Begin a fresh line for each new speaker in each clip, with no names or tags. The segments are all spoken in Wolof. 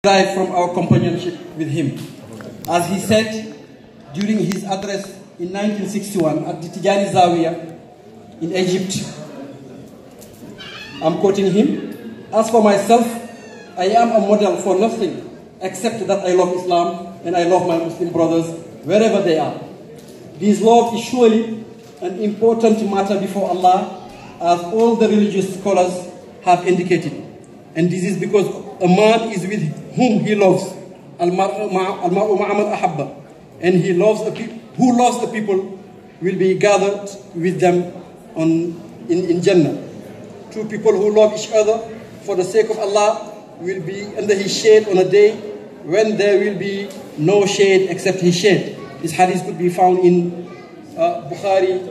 derive from our companionship with him. As he said during his address in 1961 at the Tijani Zawiya in Egypt, I'm quoting him, "As for myself, I am a model for nothing except that I love Islam and I love my Muslim brothers wherever they are. This love is surely an important matter before Allah, as all the religious scholars have indicated. And this is because a man is with whom he loves, al-mar'u ma'aman ahabba, and he loves who loves the people will be gathered with them in Jannah. Two people who love each other for the sake of Allah will be under his shade on a day when there will be no shade except his shade." This hadith could be found in Bukhari,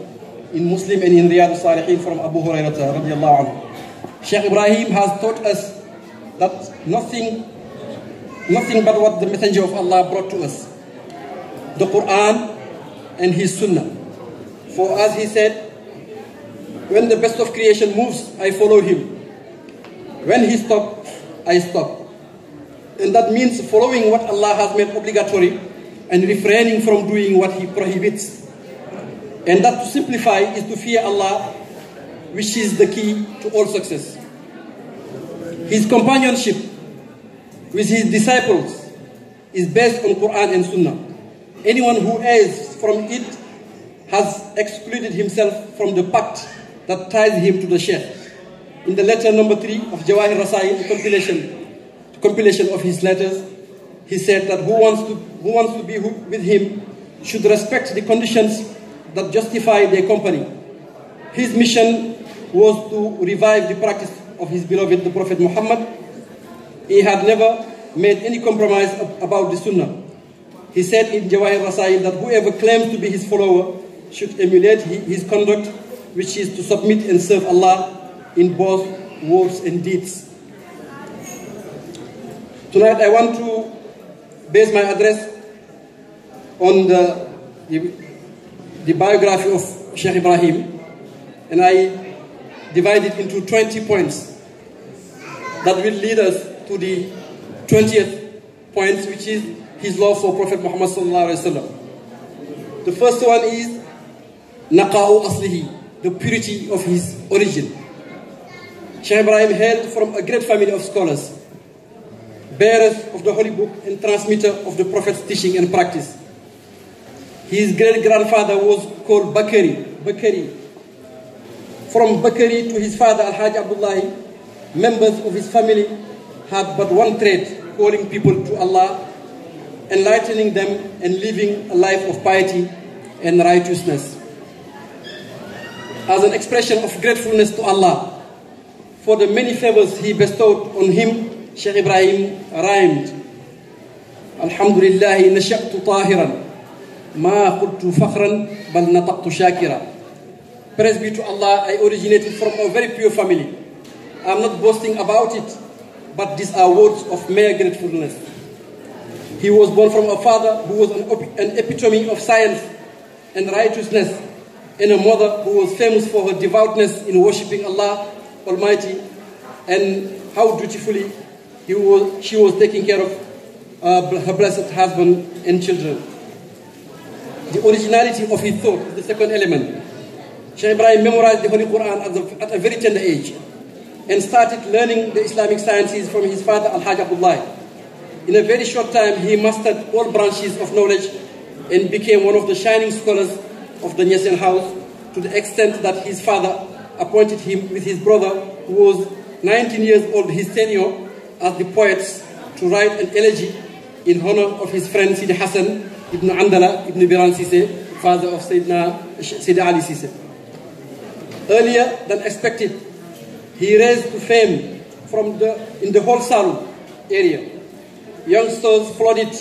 in Muslim, and in Riyadh al-Salihin from Abu Hurairah radiallahu anhu. Sheikh Ibrahim has taught us that nothing but what the Messenger of Allah brought to us, the Quran and his Sunnah. For as he said, "When the best of creation moves, I follow him. When he stops, I stop." And that means following what Allah has made obligatory and refraining from doing what he prohibits. And that, to simplify, is to fear Allah, which is the key to all success. His companionship with his disciples is based on Quran and Sunnah. Anyone who errs from it has excluded himself from the pact that ties him to the Shaykh. In the letter number 3 of Jawahir Rasail, the compilation of his letters, he said that who wants to be with him should respect the conditions that justify their company. His mission was to revive the practice of his beloved, the Prophet Muhammad. He had never made any compromise about the Sunnah. He said in Jawahir Rasail that whoever claims to be his follower should emulate his conduct, which is to submit and serve Allah in both words and deeds. Tonight I want to base my address on the biography of Sheikh Ibrahim, and I divide it into 20 points that will lead us to the 20th point, which is his love for Prophet Muhammad sallallahu alaihi wasallam. The first one is naqa'u aslihi, the purity of his origin. Sheikh Ibrahim hailed from a great family of scholars, bearers of the Holy Book and transmitter of the Prophet's teaching and practice. His great-grandfather was called Bakari. From Bakari to his father Al-Hajj Abdullahi, members of his family had but one trait: calling people to Allah, enlightening them, and living a life of piety and righteousness. As an expression of gratefulness to Allah for the many favors he bestowed on him, Sheikh Ibrahim rhymed, "Alhamdulillahi nasha'tu tahiran, ma qultu fakhran, bal nataqtu shakira." Praise be to Allah, I originated from a very pure family. I'm not boasting about it, but these are words of mere gratefulness. He was born from a father who was an epitome of science and righteousness, and a mother who was famous for her devoutness in worshipping Allah Almighty, and how dutifully she was taking care of her blessed husband and children. The originality of his thought is the second element. Sheikh Ibrahim memorized the Holy Quran at a very tender age and started learning the Islamic sciences from his father Al-Hajj Abdullah. In a very short time, he mastered all branches of knowledge and became one of the shining scholars of the Niasen house, to the extent that his father appointed him with his brother, who was 19 years old, his tenure as the poets, to write an elegy in honor of his friend Sidi Hassan ibn Andala ibn Biran Sise, father of Sayyidina Ali Sise. Earlier than expected, he raised to fame in the whole Salou area. Youngsters flooded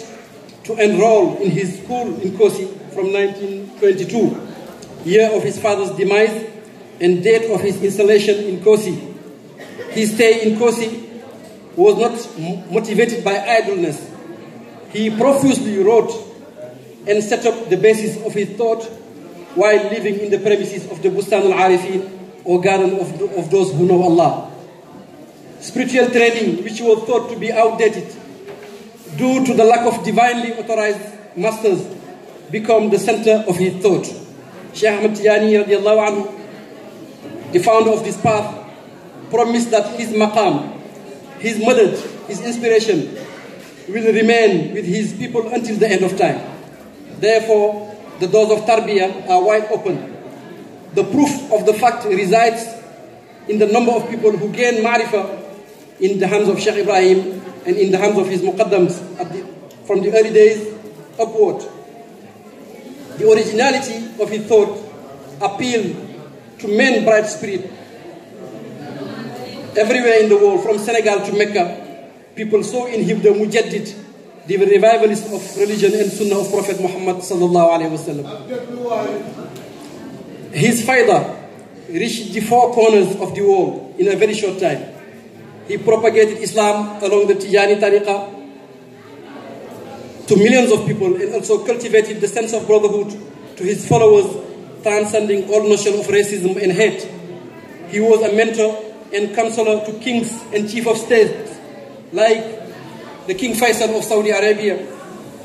to enroll in his school in Kosi from 1922, year of his father's demise and date of his installation in Kosi. His stay in Kosi was not motivated by idleness. He profusely wrote and set up the basis of his thought while living in the premises of the Bustan al-Arifin, or garden of those who know Allah. Spiritual training, which was thought to be outdated, due to the lack of divinely authorized masters, become the center of his thought. Shaykh Ahmad Tijani radiallahu anhu, the founder of this path, promised that his maqam, his madad, his inspiration will remain with his people until the end of time. Therefore, the doors of tarbiyah are wide open. The proof of the fact resides in the number of people who gain ma'rifah in the hands of Shaykh Ibrahim and in the hands of his muqaddams from the early days upward. The originality of his thought appealed to men bright spirit. Everywhere in the world, from Senegal to Mecca, people saw in him the mujaddid, the revivalist of religion and sunnah of Prophet Muhammad sallallahu alaihi wasallam. His fayda reached the four corners of the world in a very short time. He propagated Islam along the Tijani tariqah to millions of people and also cultivated the sense of brotherhood to his followers, transcending all notion of racism and hate. He was a mentor and counselor to kings and chief of states like the King Faisal of Saudi Arabia,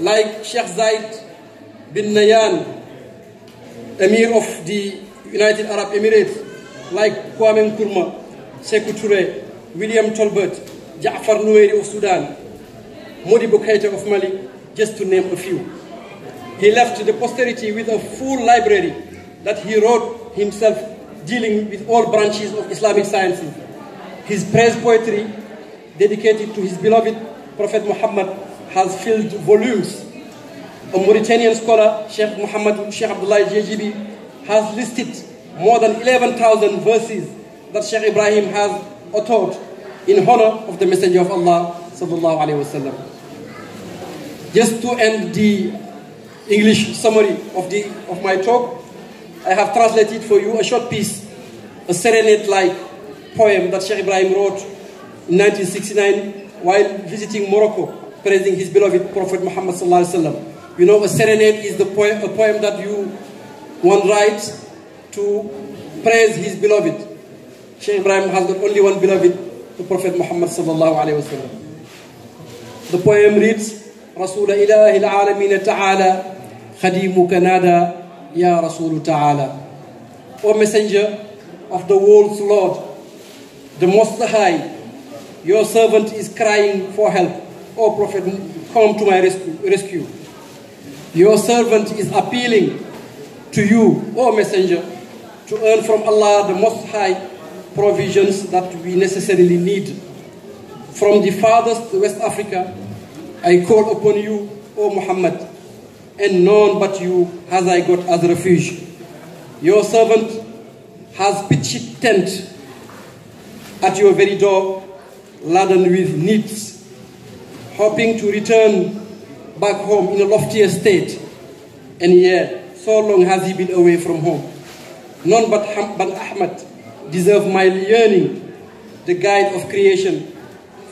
like Sheikh Zayed bin Nahyan, Emir of the United Arab Emirates, like Kwame Nkrumah, Sekou Touré, William Tolbert, Ja'far Nueri of Sudan, Modibo Keïta of Mali, just to name a few. He left the posterity with a full library that he wrote himself, dealing with all branches of Islamic sciences. His praise poetry, dedicated to his beloved Prophet Muhammad, has filled volumes. A Mauritanian scholar, Sheikh Abdullah Jejibi, has listed more than 11,000 verses that Sheikh Ibrahim has authored in honor of the Messenger of Allah sallallahu alaihi wasallam. Just to end the English summary of my talk, I have translated for you a short piece, a serenade-like poem that Sheikh Ibrahim wrote in 1969 while visiting Morocco, praising his beloved Prophet Muhammad sallallahu alaihi wasallam. You know, a serenade is a poem that one writes to praise his beloved. Sheikh Ibrahim has got only one beloved, the Prophet Muhammad sallallahu alaihi wasallam. The poem reads, رسول إله العالمين تعالى خديمك نادى يا رسول تعالى. O Messenger of the world's Lord, the Most High, your servant is crying for help. O Prophet, come to my rescue. Your servant is appealing to you, O Messenger, to earn from Allah the Most High provisions that we necessarily need. From the farthest West Africa, I call upon you, O Muhammad, and none but you has I got as refuge. Your servant has pitched tent at your very door, laden with needs, hoping to return back home in a loftier state. And yet, so long has he been away from home. None but Ahmad deserve my yearning, the guide of creation.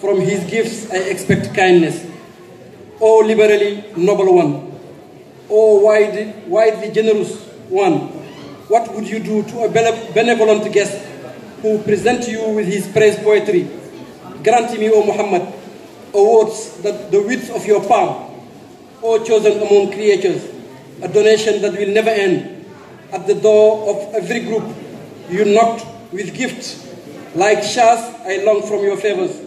From his gifts I expect kindness. O liberally noble one, O widely generous one, what would you do to a benevolent guest who present you with his praise poetry? Grant me, O Muhammad, awards that the width of your palm, O chosen among creatures, a donation that will never end. At the door of every group, you knocked with gifts. Like Shas, I long from your favors.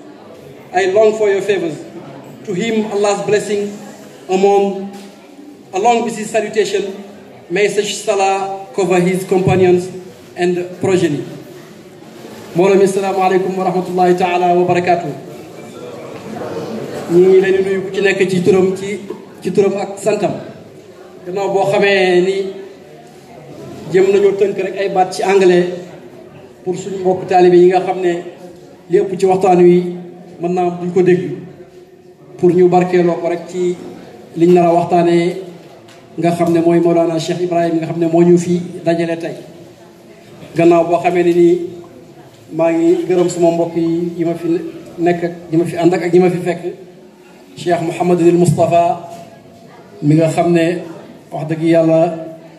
I long for your favors. To him, Allah's blessing along with his salutation, may such salah cover his companions and progeny. Mawlana, assalamu alaikum wa rahmatullahi ta'ala wa barakatuh. Ñi ngi leen di nuyu ku ci nekk ci turam ak santam. Gannaaw boo xamee ni jëm nañoo tënk rek ay baat ci anglais pour suñu mbokk taalibe yi nga xam ne li ëpp ci waxtaan wi mën naa duñ ko dégg, pour ñu barkeeloo ko rek ci liñ nar a waxtaanee nga xam ne mooy Mawlana Cheikh Ibrahim nga xam ne moo ñu fi dajale tey. Gannaaw boo xamee ne nii maa ngi gërëm sama mbokk yi ma fi nekk ak yi ma fi ànd ak yi ma fi fekk, Cheikh Mouhamadul Moustapha mi nga xam ne wax dëgg yàlla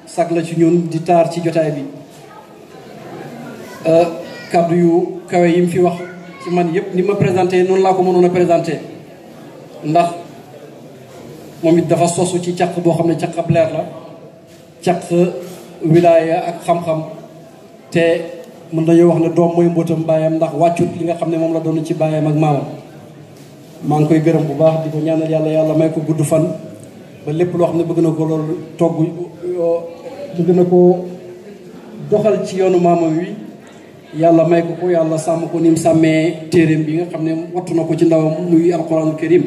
sag la ci ñun di taar ci jotaay bi. Kaddu yu kawe yi mu fi wax ci man yëpp ni ma présenté noonu laa ko mënoon a présenté, ndax moom it dafa sosu ci caq boo xam ne caq ab leer la caq wilaaya ak xam-xam te mën nañoo wax ne doom mooy mbootam baayam ndax wàccut li nga xam ne moom la doon ci baayam ak maamam maa ngi koy gërëm bu baax di ko ñaanal yàlla yàlla may ko gudd fan ba lépp loo xam ne bëgg na ko loolu togg bëgg na ko doxal ci yoonu maamam wi yàlla may ko ko yàlla sàmm ko ni mu sàmmee téeréem bi nga xam ne wattu na ko ci ndawam muy alquranul karim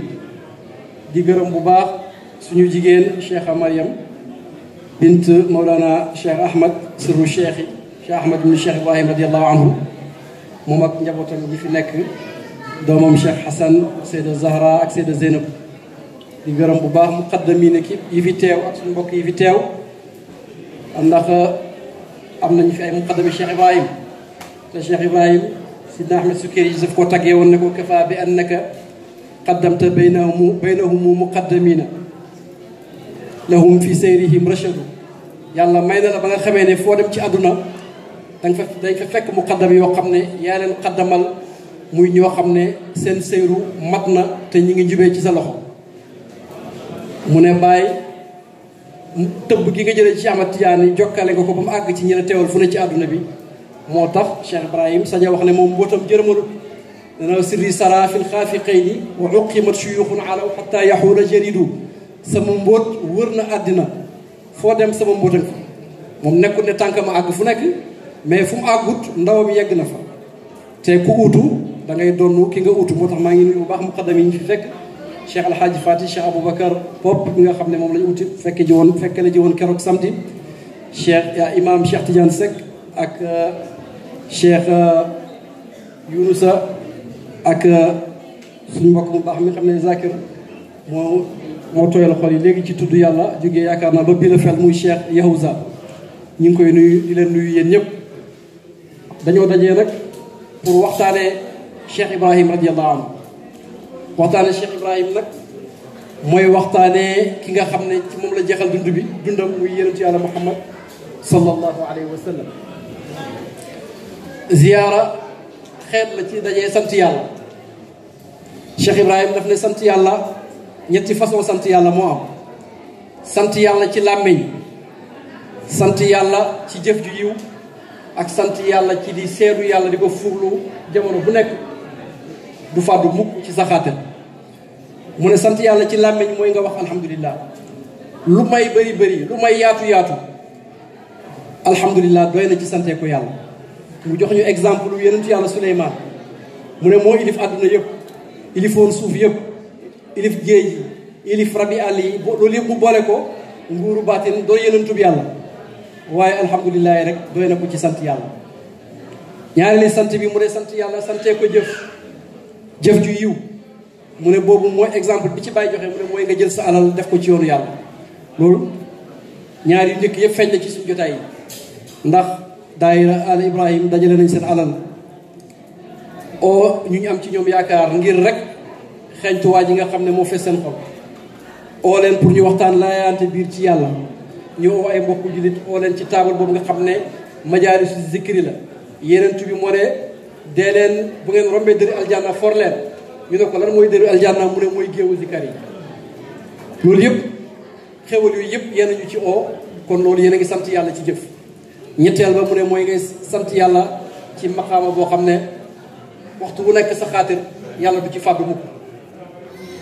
di gërëm bu baax suñu jigéen Cheikha Mariam bint Mawlana Cheikh Ahmad sirru Cheikh yi Cheikh Ahmad ibn Cheikh Ibrahim radiallahu anhu moom ak njabootam ñi fi nekk doomam Cheikh Hassan Seyda Zahra ak Seyda Zeynab di gërëm bu baax muqaddamiin équipe yi fi teew ak suñu mbokk yi fi teew ndax am nañu fi ay muqaddami Cheikh Ibrahim te Cheikh Ibrahim sidna Ahmed Sukayri daf ko taggee woon ne ko kafa bi annaka qaddamta baynahum muqaddamina lahum fi sayrihim rachadu yàlla may na la ba nga xamee ne foo dem ci àdduna dañ fa fekk muqaddam yoo xam ne yaa leen qaddamal muy ñoo xam ne seen seyru mat na te ñi ngi jubee ci sa loxo mu ne bàyyi tëbb gi nga jëlee ci Ahmad Tidiane jokkale nga ko ba mu àgg ci ñi la teewal fu ne ci àdduna bi moo tax Cheikh Ibrahim sañ a wax ne moom mbootam jërëmalu dana sirri sara fil xaafiqayni wa uqimat shuyuxun alaw xata yaxuula jaridu sama mbóot wër na àddina foo dem sama mbóotan fa moom nekkul ne tànk ma àgg fu nekk mais fu mu àggut ndawam yegg na fa te ku uutu da ngay doon ki nga uutu moo tax maa ngi nuyu bu baax muqaddam yi ñu fi fekk Cheikh Alhaaji Fati Cheikh Aboubacar Pop bi nga xam ne moom lañu uti fekke ji woon keroog samedi Cheikh imam Cheikh Tidiane Seck ak Cheikh Younusa ak suñu mbokk mu baax mi xam ne Zakir moo tooyal xol yi léegi ci tudd yàlla jógee yaakaar naa ba biir fel muy Cheikh Yahouza ñu ngi koy nuyu di leen nuyu yéen ñëpp dañoo dajee nag pour waxtaanee Cheikh Ibrahim radiallahu anhu waxtaanee Cheikh Ibrahim nag mooy waxtaanee ki nga xam ne ci moom la jeexal dundam muy yonentu yàlla Muhammad sallallahu alayhi wa sallam ziyaara xeet la ci dajee sant yàlla Cheikh Ibrahim daf ne sant yàlla ñetti façon sant yàlla moo am sant yàlla ci làmmiñ sant yàlla ci jëf ju yiw ak sant yàlla ci di seedu yàlla di ko furlu jamono bu nekk du fàddu mukk ci saxaatel mu ne sant yàlla ci làmmiñ mooy nga wax alhamdulillah lu may bëri lu may yaatu alhamdulillah doy na ci sante ko yàlla mu jox ñu exemple lu yonentu yàlla Suleymaan mu ne moo ilif àdduna yëpp ilifoon suuf yëpp ilif géej yi ilif rabi àll yi loolu yëpp mu boole ko nguuru baatin doon yonentu bi yàlla waaye alhamdulilah rek doy na ko ci sant yàlla ñaareeli sant bi mu ne sant yàlla santee ko jëf ju yiw mu ne boobu mooy exemple bi ci bàyyi joxe mu ne mooy nga jël sa alal def ko ci yoonu yàlla loolu ñaar yu njëkk yëpp feeñ na ci suñu jotaay yi ndax daayira al Ibrahim dajale nañ seen alal oo ñu am ci ñoom yaakaar ngir rek xeeñtuwaa ji nga xam ne moo fees seen xol oo leen pour ñu waxtaan laayante biir ci yàlla ñu oo ay mbokku jullit oo leen ci taabal boobu nga xam ne majaalisu zikri la yenentu bi moo ne dee leen bu ngeen rombee dëri aljanna for leen ñu ne ko lan mooy dëri aljanna mu ne mooy géewu zikar yi loolu yëpp xewal yooyu yëpp yéen ñu ci oo kon loolu yéen a ngi sant yàlla ci jëf ñetteel ba mu ne mooy ngay sant yàlla ci maqaama boo xam ne waxtu bu nekk sa xaatir yàlla du ci fàddu mukk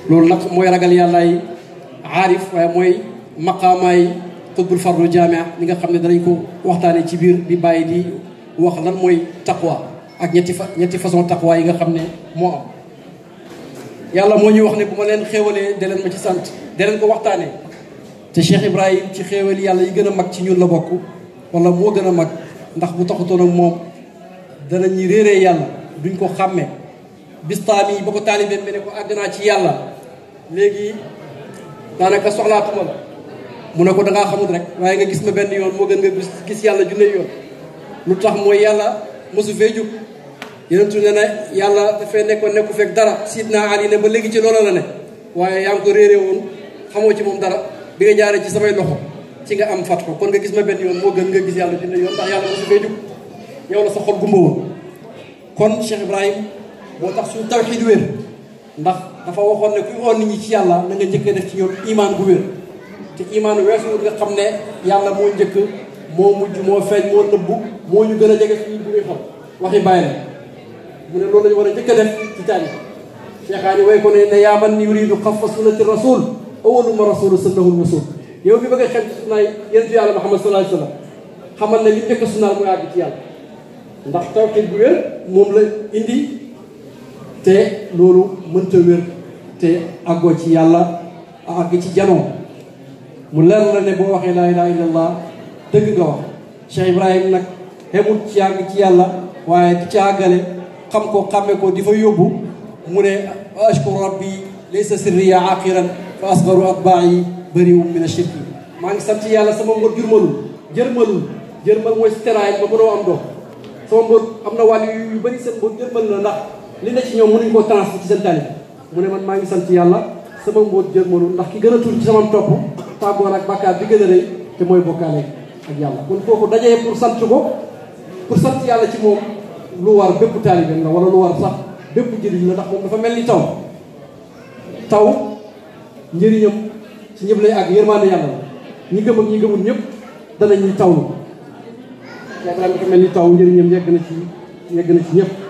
loolu nag mooy ragal yàllaay aarif waaye mooy maqaamaay xutbul fardu jaamia li nga xam ne danañ ko waxtaanee ci biir bi bàyyi di wax lan mooy taqwa ak ñetti façon taqwa yi nga xam ne moo am yàlla moo ñuy wax ne bu ma leen xéewalee de leen ma ci sant de leen ko waxtaanee te Cheikh Ibrahim ci xéewal yàlla yi gën a mag ci ñun la bokk wala moo gën a mag ndax bu taxutoon ak moom danañu réeree yàlla duñ ko xàmmee bistaam yi ba ko taalibeem bi ne ko àgg naa ci yàlla léegi daanaka soxlaatuma la mu ne ko dangaa xamut rek waaye nga gis ma benn yoon moo gën nga gis yàlla junne yoon lu tax mooy yàlla mosu fee jóg yenentu ne na yàlla dafay nekkoon nekku fekk dara sidna Ali ne ba léegi ci loolu la ne waaye yaa ngi ko réeree woon xamoo ci moom dara bi nga jaaree ci samay loxo ci nga am fat ko kon nga gis ma benn yoon moo gën nga gis yàlla junne yoon ndax yàlla mosu fee jóg yow la sa xol gumba woon kon Cheikh Ibrahim moo tax suñu tawxiid wér ndax dafa waxoon ne kuy oo nit ñi ci yàlla na nga njëkkee def ci ñoom imaan bu wér te imaan weesu nga xam ne yàlla moo njëkk moo mujj moo feeñ moo nëbbu moo ñu gën a jege suñu bu ñuy xam waxi bàyyi la mu ne loolu lañu war a njëkk a def ci taarix cheikhaani way ko ne yaa man yuridu xafa sunnati rasul awalu ma rasulu sunnahul wasul yow bi bëgg a xel ci sunnaay yonent yàlla Muhammad sallallahu alayhi wa sallam xamal ne li njëkk a sunnaal mooy àgg ci yàlla ndax tawxiid bu wér moom la indi te loolu mënta wér te àggoo ci yàlla àgg ci janoo mu leer la ne boo waxee laa ilaha illallah dëgg nga wax Cheikh Ibrahim nag xemul ci àgg ci yàlla waaye di ci àggale xam ko xàmme ko di fa yóbbu mu ne ashkuru rabbi laysa sirriya aqiran fa asgaru atbaa'i bari'un min ashirki maa ngi sant yàlla sama mbor jërmal mooy si teraay ba mënoo am doom sama mbor am na wàll yu bëri seen mbor jërmal la ndax li ne ci ñoom mënuñ koo transfert ci seen tali mu ne man maa ngi sant yàlla sama mbor jërmalu ndax ki gën a tuuti ci sama topp tàggoon ak bàkkaar bi gën a rëy te mooy bokkaale ak yàlla kon kooku dajee pour sant ko pour sant yàlla ci moom lu war bépp taalibeem la wala lu war sax bépp njëriñ la ndax moom dafa mel ni taw njëriñam ci ñëpp lay àgg yërmaande yàlla la ñi gëm ak ñi gëmul ñëpp danañuy tawlu yaakaar dafa mel ni taw njëriñam yegg na ci ñëpp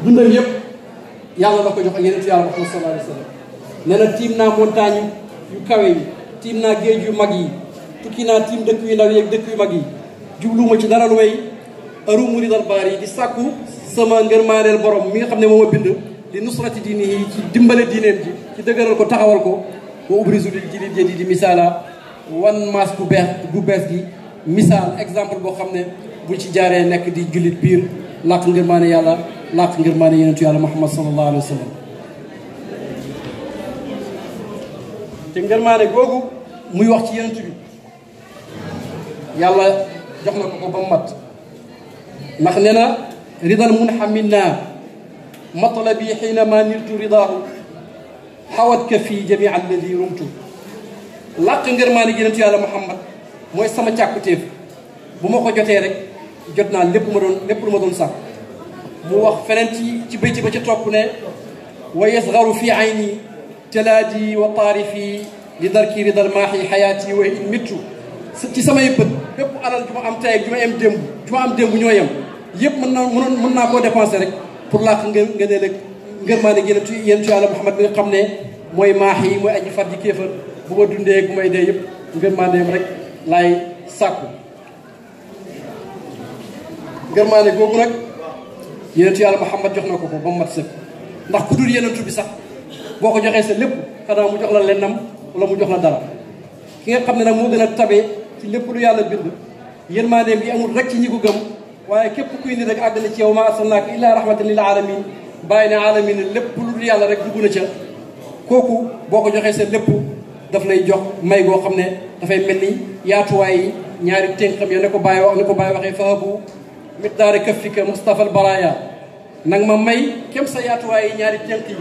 dundam yëpp yàlla la ko jox ak yeneen yàlla Muhammad sallallahu alayhi wa sallam nee na tiim naa montagne yu kawe yi tiim naa géej yu mag yi tukki naa tiim dëkk yu ndaw yeeg dëkk yu mag yi jubluwuma ci dara lu may arumu ridal baari yi di sàkku sama ngërmaaneel borom mi nga xam ne moo ma bind di nusrati diini yi ci dimbale diineen ji ci dëgëral ko taxawal ko wa ubrisu lil jilil jadi di misaala wan maas bu bees gi misaal exemple boo xam ne buñ ci jaaree nekk di jullit biir làq ngërmaane yàlla làq ngërmaane yenentu yàlla Muhammad sallallahu alayhi wa sallam te ngërmaane googu muy wax ci yenentu bi yàlla jox na ko ba mu mat ndax nee na ridal munhamin naa matlabi xiinama niltu ridaahu xawat ka fii jamii alladi rumtu làq ngërmaane yenentu yàlla Muhammad mooy sama càkkutéef bu ma ko jotee rek jot naa lépp lu ma doon sàkk mu wax feneen ci bayti ba ca topp ne wa yasgaru fi ayni talaadi wa taarifi li darki ridal maaxi xayaati wa in mittu ci samay bët bépp alal ju ma am tey ju ma am démb ñoo yem yëpp mën naa koo dépensé rek pour làq nga ne rek ngërmaane yenentu yàlla Muhammad bi nga xam ne mooy maax yi mooy aji far ji kéefar bu ma dundee bu may dee yëpp ngërmaaneem rek laay sàkku ngërmaane googu nag yenentu yàlla Muhammad jox na ko ba mu mat sëkk ndax ku dul yenentu bi sax boo ko joxee sa lépp xanaa mu jox la lennam wala mu jox la dara ki nga xam ne nag moo gën a tabe ci lépp lu yàlla bind yërmandeem gi amul rek ci ñi ko gëm waaye képp kuy ni rek àgg na ci yow ma arsalnaaka illaa rahmatan lil alamin bàyyi ne alamin lépp lu yàlla rek dugg na ca kooku boo ko joxee sa lépp daf lay jox may goo xam ne dafay mel ni yaatuwaay yi ñaari tënkam ya ne ko bàyyi waxee fahabu miqdaari kaffika Mustafa al baraya nang ma may kem sa yaatuwaay yi ñaari tënk yi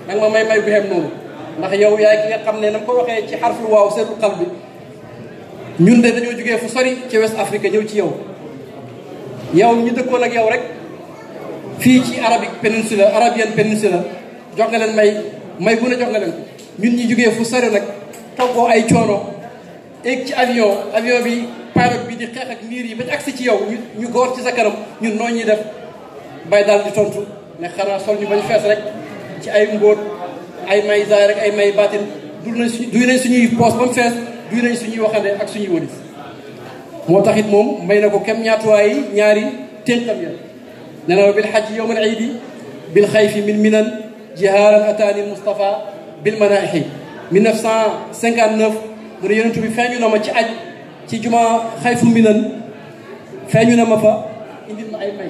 nang ma may gu xem noonu ndax yow yaay ki nga xam ne na ko waxee ci xarful waaw seetlu xal bi ñun de dañoo jógee fu sori ci West Afrique ñëw ci yow ñu dëkkoon ak yow rek fii ci Arabian Peninsula jox nga leen may bu ne jox nga leen ñun ñi jógee fu sori nag toggoo ay coono egg ci avion bi pilot bi di xeex ak niir yi bañ agsi ci yow ñu góor ci sa kanam ñun noo ñuy def bay daal di tontu ne xanaa sol ñu bañ fees rek ci ay mbóot ay may zaay rek ay may baatin duy nañ suñuy poos ba mu fees duy nañ suñuy waxande ak suñuy wëlis moo tax it moom may na ko kem ñaatuwaay ñaari ténqam ya nee na bil xajji yowm al iidi bil xayfi min minan jihaaran ataani Mustafa bil manaaixi 1959 mu ne yonentu bi feeñu na ma ci aj ci juma xayfu minan feeñu na ma fa indil ma ay may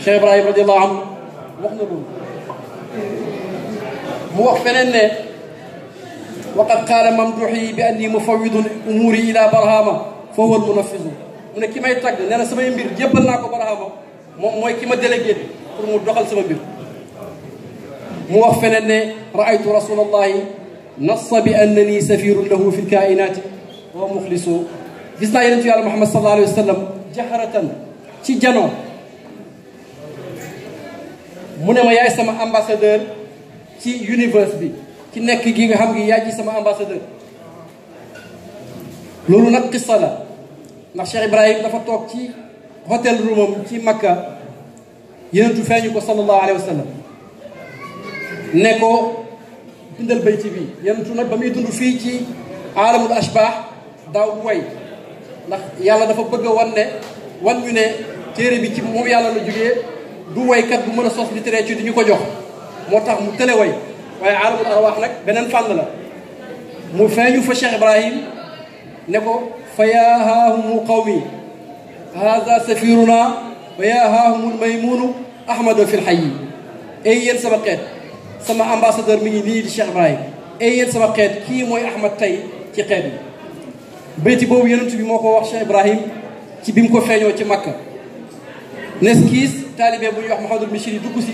Cheikh Ibrahim radiallahu anhu wax na loolu mu wax feneen ne waqad qaala mamduxi bi anni mufawidun umuuri ila barhama fa huwa almunafisu mu ne ki may tagg nee na samay mbir jébbal naa ko barhama moom mooy ki ma délégué pour mu doxal sama mbir mu wax feneen ne raaytu rasulallahi nassa bi annani safirun lahu fi lkainati wa muxlisu gis naa yenentu yàlla Muhammad sallallahu alayhi wa sallam jaharatan ci janoo mu ne ma yaay sama ambassadeur ci univers bi ci nekk gi nga xam ngi yaay ji sama ambassadeur. loolu nag qissa la ndax Cheikh Ibrahim dafa toog ci hôtel roomam ci Makka yenentu feeñu ko sallallahu alayhi wa sallam ne ko bindal bayti bi yenentu nag ba muy dund fii ci aalamul ashbah daaw way ndax yàlla dafa bëgg a wan ñu ne téere bi ci moom yàlla la jógee du waykat bu mën a sos littérature di ñu ko jox moo tax mu tële way waaye aalamul arwaax nag beneen fànn la mu feeñu fa Cheikh Ibrahim ne ko fa yaa haahumu qawmi haada safiruna wa yaa haahumul maymunu ahmadu fil hayyi ay yéen sama xeet sama ambassadeur mi ngi nii di Cheikh Ibrahim ay yéen sama xeet kii mooy Ahmad tey ci xeet bi bayti boobu yonent bi moo ko wax Cheikh Ibrahim ci bi mu ko feeñoo ci Makka nes kiis taalibe bu ñuy wax Mouhamadul Mishri dugg si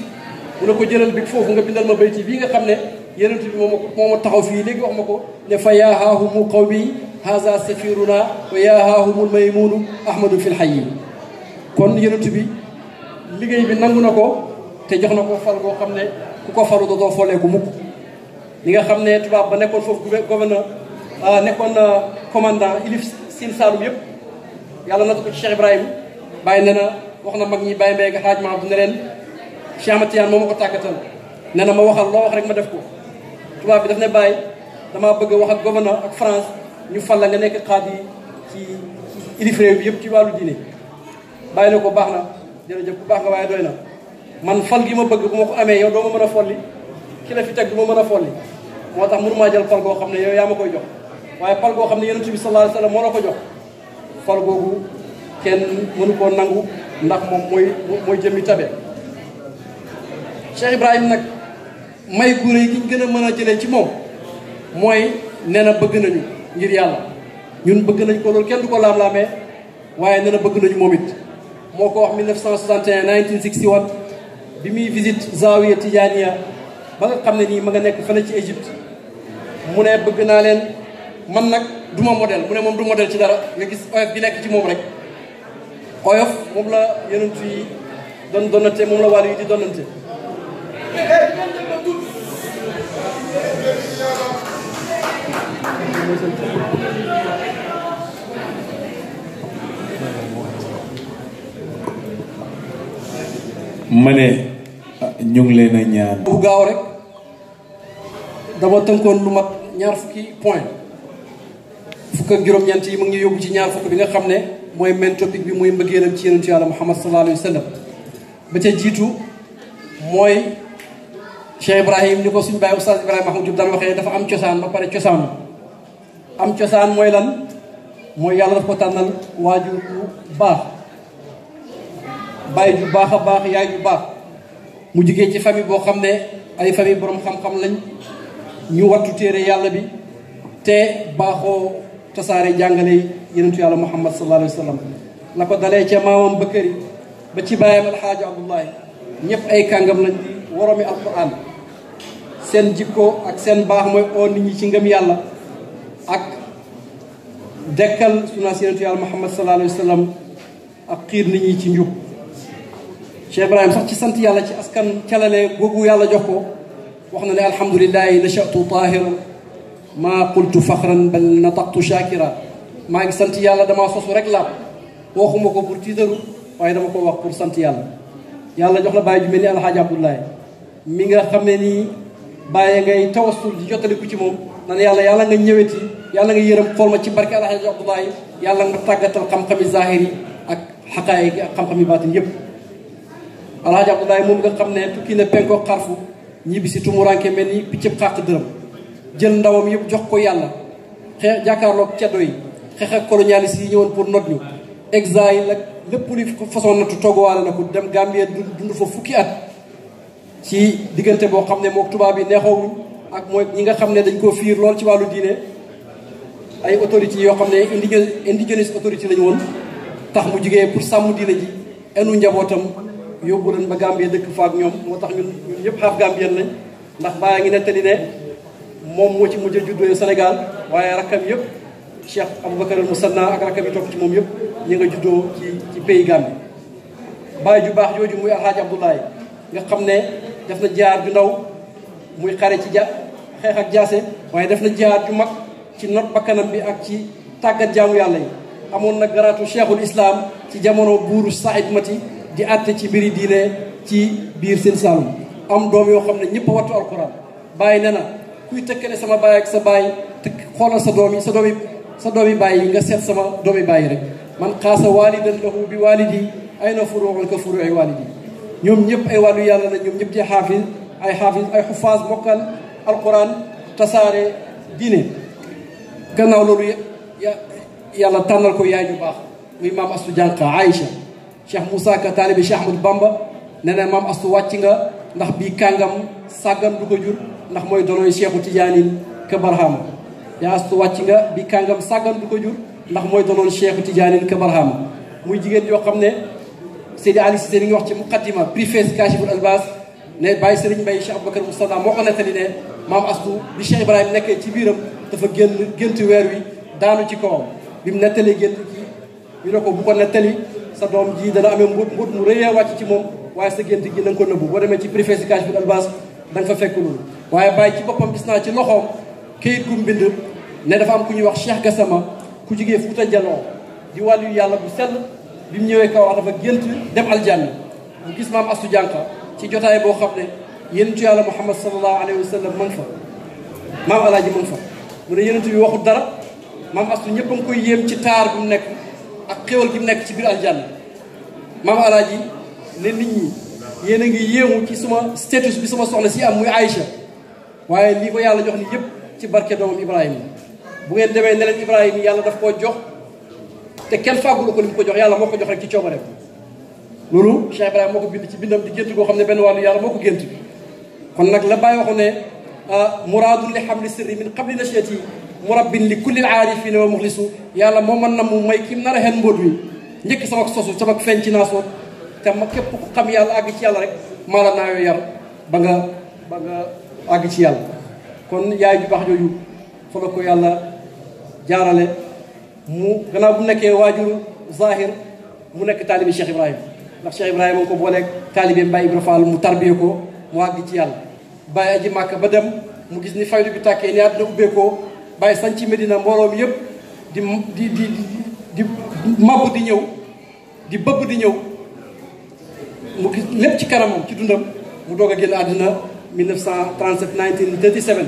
mu ne ko jëlal bi foofu nga bindal ma bayti bii nga xam ne yonent bi moo ma taxaw fii léegi wax ma ko ne fa yaa haahumu qawmi haza safiruna wa yaa haahumul maymunu ahmadu fil hayyi kon yonent bi liggéey bi nangu na ko te jox na ko fal boo xam ne ku ko falu doo folleeku mukk li nga xam ne tubaab ba nekkoon foofu gouverneur nekkoon commandant ilif Sine Saalum yëpp yàlla na ko ci Cheikh Ibrahim bàyyi ne na wax na mag ñi bàyyi mbéy xaaj ma du ne leen Cheikh Ahmad Tidiane moo ma ko tàggatal ne na ma waxal loo wax rek ma def ko tubaab bi daf ne bàyyi damaa bëgg a wax ak gouverneur ak France ñu fal la nga nekk xaad yi ci ilif réew bi yëpp ci wàllu diine bàyyi na ko baax na jërëjëf bu baax nga waaye doy na man fal gi ma bëgg bu ma ko amee yow doo ma mën a folli ki la fi teg du ma mën a folli moo tax mënu maa jël fal goo xam ne yow yaa ma koy jox waaye fal goo xam ne yonent bi sallallahu alayhi wa sallam moo la ko jox fal googu kenn mënu koo nangu ndax moom mooy jëmmi tabe Cheikh Ibrahim nag may gu rëy gi ñu gën a mën a jëlee ci moom mooy nee na bëgg nañu ngir yàlla ñun bëgg nañ ko loolu kenn du ko laam-laamee waaye nee na bëgg nañu moom it moo ko wax 1961 1961 bi muy visite Zawiya Tijaaniya ba nga xam ne nii ma nga nekk fële ci Égypte mu ne bëgg naa leen man nag du ma modèle mu ne moom du modèle ci dara nga gis oyof bi nekk ci moom rek oyof moom la yonent yi doon donnante moom la wàllu yi di donnante
ma ne ñu ngi leen a ñaan
bu gaaw rek dama tënkoon lu mat ñaar fukki point fukk ak juróom-ñeent yi mu ngi yóbbu ci ñaar fukk bi nga xam ne mooy main topic bi mooy mbëggeelam ci yonentu yàlla Muhammad sallallahu alayhi wa sallam ba ca jiitu mooy Cheikh Ibrahim ni ko suñu baay Oustaz Ibrahima Mahmoud Diop daan waxee dafa am cosaan ba pare cosaanu am cosaan mooy lan mooy yàlla daf ko tànnal waajur bu baax baay ju baax a baax yaay ju baax mu jugee ci famille boo xam ne ay famille borom xam-xam lañ ñu wattu téere yàlla bi te baaxoo tasaare jàngale yenentu yàlla Muhammad sallallahu alayhi wa sallam la ko dalee ca maamam Bakari ba ci baayam alxaaji Abdullahi ñëpp ay kàngam lañ di woromi alquran seen jikko ak seen baax mooy oo nit ñi ci ngëm yàlla ak dekkal sunna si yenentu yàlla Muhammad sallallahu alayhi wa sallam ak xiir nit ñi ci njub Cheikh Ibrahim sax ci sant yàlla ci askan calale googu yàlla jox ko wax na ne alhamdulilahi nachatu tahira maa qultu faxran bal nataqtu shakira maa ngi sant yàlla damaa sosu rek laab waxuma ko pour tiitaru waaye dama ko wax pour sant yàlla yàlla jox la bàyyi ju mel ni alxaaji Abdoulaye mi nga xam ne nii bàyyi ngay tawassul di jottaliku ci moom nan yàlla nga ñëweti yàlla nga yërëm xool ma ci barke alxaaji Abdoulaye yàlla nga tàggatal xam-xami zahiri ak xaqaay gi ak xam-xami baatin yépp alxaaji Abdoulaye moom nga xam ne tukki na penko xarfu ñibbi si tumuranke mel ni piccëb xàq dërëm jël ndawam yëpp jox ko yàlla xeex jàkkaarloog ceddo yi xeex ak colonialiste yi ñëwoon pour not ñu exil ak lépp luy façon natu togguwaale na ko dem Gambie dund fa fukki at ci diggante boo xam ne mook tubaab yi neexoowuñ ak mooy ñi nga xam ne dañ koo fiir lool ci wàllu diine ay autorités yoo xam ne indigenous autorité lañu woon tax mu jugee pour sàmm diine ji enu njabootam yóbbu leen ba Gambie dëkk fa ak ñoom moo tax ñun ñëpp xaaf Gambien lañ ndax baa ngi nettali ne moom moo ci mujj a juddoo Sénégal waaye rakkam yëpp Cheikh Aboubacar al Musanna ak rakkam yi topp ci moom yëpp ñi nga juddoo ci pays Gambie bàyyi ju baax jooju muy alxaaji Abdoulaye nga xam ne def na jihaad ju ndaw muy xare ci xeex ak jaase waaye def na jihaad ju mag ci not bakkanam bi ak ci tàggat jaamu yàlla yi amoon na garaatu cheikhul islam ci jamono buuru Saïd Mati di àtte ci mbiri diine ci biir seen Saalum am doom yoo xam ne ñëpp a wattu alquran bàyyi ne na kuy tëkkale sama baay ak sa baay te xoolal sa doom yi baay yi nga seet sama doomi baay yi rek man xaasa walidan lahu bi walidi ay na furuun ka furu ay walidi ñoom ñëpp ay wàllu yàlla la ñoom ñëpp di xaafis ay xufaas mokkal alquran tasaare diine gannaaw loolu yàlla tànnal ko yaay ju baax muy maam astu jànqa Aïcha Cheikh Moussa Ka taalibi Cheikh Ahmadou Bamba nee na maam astu wàcc nga ndax bii kàngam sàggan du ko jur ndax mooy donoy Cheikhu Tidiane ka barhama yaa astu wàcc nga bii kàngam sàggan du ko jur ndax mooy donoon Cheikhu Tidiane ka barhama muy jigéen yoo xam ne Seydi Ali Cissé mi ngi wax ci muqaddima préface Kashiful Albas ne bàyyi Serigne Mbaye Cheikh Aboubacar Moustapha moo ko nettali ne maam astu bi Cheikh Ibrahima nekkee ci biiram dafa gént weer wi daanu ci kawam bi mu nettalee gént gi ñu ne ko bu ko nettali sa doom ji dana amee mbut mu rëyee wàcc ci moom waaye sa gént gi na nga ko nëbbu boo demee ci préface Kashiful Albas da nga fa fekk loolu waaye bàyyi ci boppam gis naa ci loxoom këyit gu mbind ne dafa am ku ñuy wax Cheikh Gassama ku jigee Fuuta Jaloo di wàllu yàlla bu sell bi mu ñëwee kaw wax dafa gént dem aljanna mu gis maam astu jànqa ci jotaay boo xam ne yonentu yàlla Muhammad sallallahu alayhi wa sallam ma nga fa maam alaaji ma nga fa mu ne yonentu bi waxul dara maam astu ñëpp a ngi koy yéem ci taar bi mu nekk ak xéwal gi mu nekk ci biir aljanna maam alaaji ne nit ñi yéen a ngi yéemu ci suma status bi sama soxna si am muy Aïcha waaye lii ko yàlla jox ni yëpp ci barke doomam Ibrahima bu ngeen demee ne leen Ibrahima yàlla daf koo jox te kenn fàggulu ko li mu ko jox yàlla moo ko jox rek ci coobareem loolu Cheikh Ibrahima moo ko bind ci bindam di gént goo xam ne benn wàllu yàlla moo ko gént kon nag la bàyyi waxu ne muraadun li xamli sirri min qabli nashati murabbin li kulli aarifina wa muxlisu yàlla moo mën na mu may kim nar a xen mbóot wi njëkk sama sosu sama feeñ ci naasoot te ma képp ku xam yàlla àgg ci yàlla rek maa la naayoo yar ba nga àgg ci yàlla kon yaay ju baax jooju fa la ko yàlla jaarale mu gannaaw bu nekkee waajur zahir mu nekk taalibi Cheikh Ibrahima ndax Cheikh Ibrahima nga ko booleeg taalibeem Baye Ibra Fall mu tarbiye ko mu àgg ci yàlla Baye aji màkk ba dem mu gis ni faydu bi tàkkee ni àdduna ubbeekoo Baye sañ ci Medina mbooloo mi yëpp di mabb di ñëw di bëbb di ñëw mu gis lépp ci kanamam ci dundam mu doog a génn àddina 1937 1937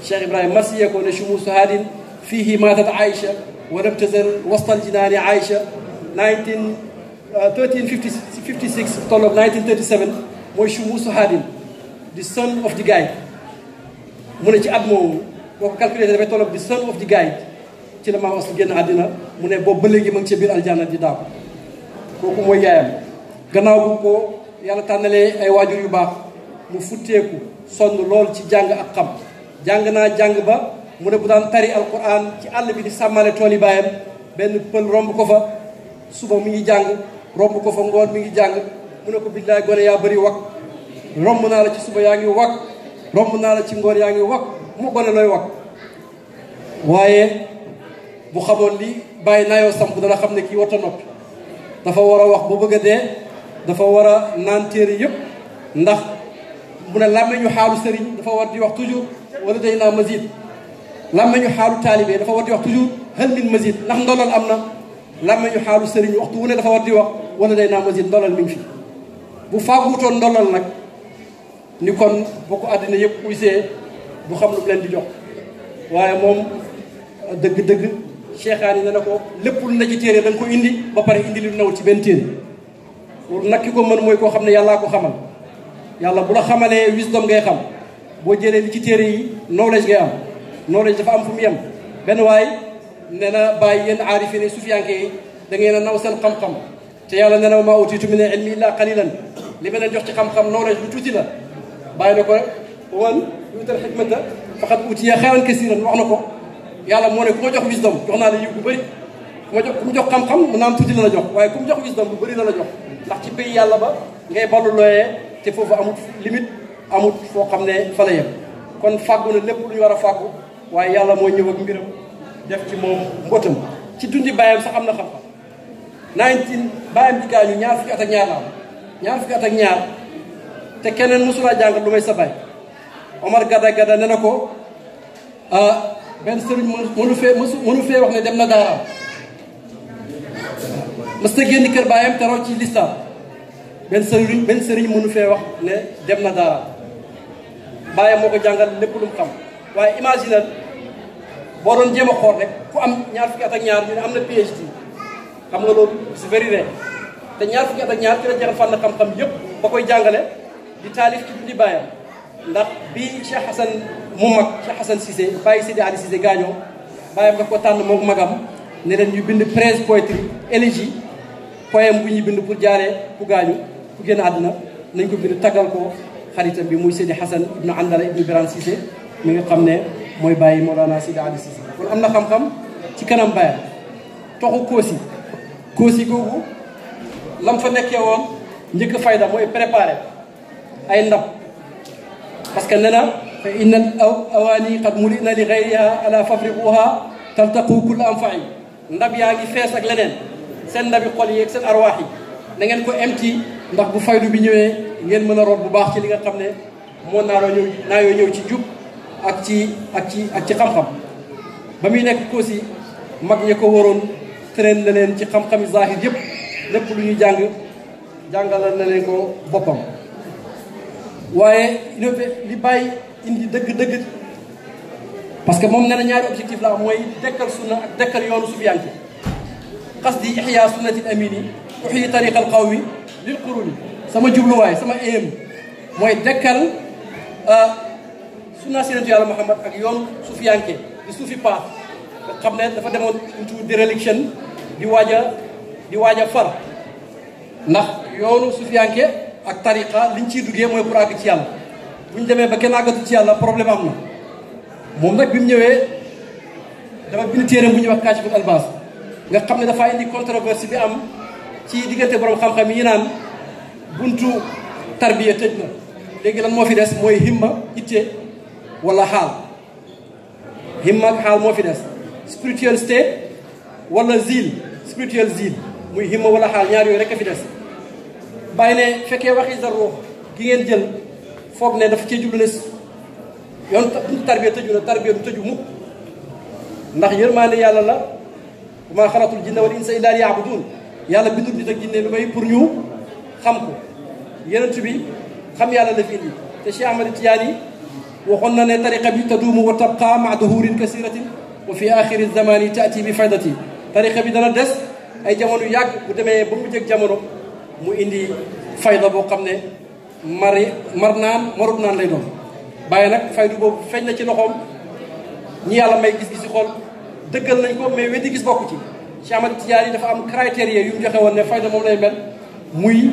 Cheikh Ibrahima marsiyee ko ne chumusu haadin fiihi maatat Aïcha wa lam tazal wastal jinaani Aïcha 1356 tolloog 1937 mooy chumusu haadin the son of the guide mu ne ci at moomu boo ko calculé dafay tolloog the son of the guide ci la maam astu génn àddina mu ne boobu ba léegi ma ngi ci biir aljanna di daaw kooku mooy yaayam gannaaw bu ko yàlla tànnalee ay waajur yu baax mu futteeku sonn lool ci jàng ak xam jàng naa jàng ba mu ne bu daan tari alquran ci àll bi di sàmmale tool yi baayam benn pël romb ko fa suba mi ngi jàng romb ko fa ngoon mi ngi jàng mu ne ko billaay gone yaa bëri wak romb naa la ci suba yaa ngi wak romb naa la ci ngoon yaa ngi wak mu gone looy wak waaye bu xamoon li bàyyi naayoo samp dana xam ne kii warta noppi dafa war a wax bu bëgg a dee dafa war a naan téere yëpp ndax mu ne làmmeñu xaalu sëriñ dafa war di wax toujours wala day naa mazid làmmeñu xaalu taalibe dafa war di wax toujours hal min mazid ndax ndolal am na làmmeñu xaalu sëriñ waxtu wu ne dafa war di wax wala day naa mazid ndolal mi ngi fi bu faaguutoon ndolal nag ni kon boo ko àddina yëpp uysee du xam lu mu leen di jox waaye moom dëgg-dëgg cheikhaan yi ne na ko lépp lu ne ci téere da nga ko indi ba pare indi lu newul ci benn téere loolu nag ki ko mën mooy koo xam ne yàllaa ko xamal yàlla bu la xamalee wisdom ngay xam boo jëlee li ci téere yi knowledge ngay am knowledge dafa am fu mu yem benn waay nee na bàyyi yéen aarifi ne sufiyanke yi da ngeen a naw seen xam-xam te yàlla nee na maa utiitu mina ilmi illa qalilan li ma leen jox ci xam-xam knowledge lu tuuti la bàyyi na ko wan yuutal xikmata faqad utiya xayran kasiran wax na ko yàlla moo ne ku ma jox wisdom jox naa la yiw bu bëri ku mu jox xam-xam mu naam tuuti la la jox waaye ku mu jox wisdom bu bëri la la jox ndax ci pays yàlla ba ngay ballu looyee te foofu amut limite amut foo xam ne fa la yem kon fàggu na lépp lu ñu war a fàggu waaye yàlla moo ñëw ak mbiram def ci moom mbootam ci dundi bàyyam sax am na xam-xam 19 bàyyam di gaañu ñaar fukki at ak ñaar la am ñaar fukki at ak ñaar te keneen mosulaa jàngal lu may sa baay Omar gada ne na ko benn sëriñ mënu fee wax ne dem na daaraam mës ta génn kër baayam te raw ci lislaam benn sëriñ mënu fee wax ne dem na daaraam baayam moo ko jàngal lépp lu mu xam waaye imaginal boo doon jéem a xool rek ku am ñaar fukki at ak ñaar ñu ne am na PhD xam nga loolu c'est very rare te ñaar fukki at ak ñaar ci la jeexal fànn xam-xam yëpp ba koy jàngale di taalif ci dundi baayam ndax bi Cheikh Hassan mu mag Cheikh Hassan Cissé bàyyi Sidi Ali Cissé gaañoo baayam daf ko tànn moom magam ne leen ñu bind prose poétrie élégie poème bu ñuy bind pour jaaree ku gaañu ku génn àdduna nañ ko bind taggal ko xaritam bi muy Sidi Hassan ibnu Andala ibnu Birane Cissé mi nga xam ne mooy bàyyi Mawlana Sidi Ali Cissé kon am na xam-xam ci kanam baayam toxu Koosi googu lam fa nekkee woon njëkk fayda mooy préparé ay ndab parce que nee na fa inna awaani qad mulina li gayriha ala fabriquha taltaqu kull anfa'i ndab yaa ngi fees ak leneen seen ndabi xol yi ak seen arwaax yi na ngeen ko emti ndax bu faydu bi ñëwee ngeen mën a root bu baax ci li nga xam ne moo naayoo ñëw ci jub ak ci xam-xam ba muy nekk Koosi mag ñi ko waroon train na leen ci xam-xami zahir yëpp lépp lu ñuy jàngalal na leen ko boppam waaye li bàyyi indi dëgg parce que moom nee na ñaari objectif la mooy dekkal sunna ak dekkal yoonu sufiyanke qasdi ihya sunnati al amini uhyi tariqa al qawmi lil quruni sama jubluwaay sama aim mooy dekkal sunna sinatu yàlla Muhammad ak yoonu sufiyanke di suufi paax nga xam ne dafa demoon into dereliction di waaj a far ndax yoonu sufiyanke ak tariqa liñ ciy duggee mooy pour àgg ci yàlla bu ñu demee ba kenn àggatu ci yàlla problème am na moom nag bi mu ñëwee dafa bind téeram bu ñuy wax Kaashiful Albaas nga xam ne dafaa indi controverse bi am ci diggante borom xam-xam yi naan buntu tarbiya tëj na léegi lan moo fi des mooy himma itte wala xaal himma ak xaal moo fi des spiritual state wala zil spiritual zil muy himma wala xaal ñaar yooyu rek a fi des bàyyi ne fekkee waxi sa ruux gi ngeen jël foog ne dafa cee jublu ne yoon buntu tarbiya tëju na tarbiya du tëju mukk ndax yërmaande yàlla la maa xalatul jinna wal insa illa liya'budun yàlla bindul nit ak jinne lu may pour ñu xam ko yenentu bi xam yàlla la fi indi te Cheikh Ahmad Tidiane waxoon na ne tariqa bi taduumu wa tabqa ma duhurin kasiratin wa fi axiri zamani taati bi faydati tariqa bi dana des ay jamono yàgg bu demee ba mu jëg jamono mu indi fayda boo xam ne marut naan lay doon bàyyi nag faydu boobu feeñ na ci loxoom ñi yàlla may gis-gis ci xool dëggal nañ ko mais weddi gis bokku ci Cheikh Ahmad Tidiane dafa am critères yu mu joxe woon ne fayda moom lay mel muy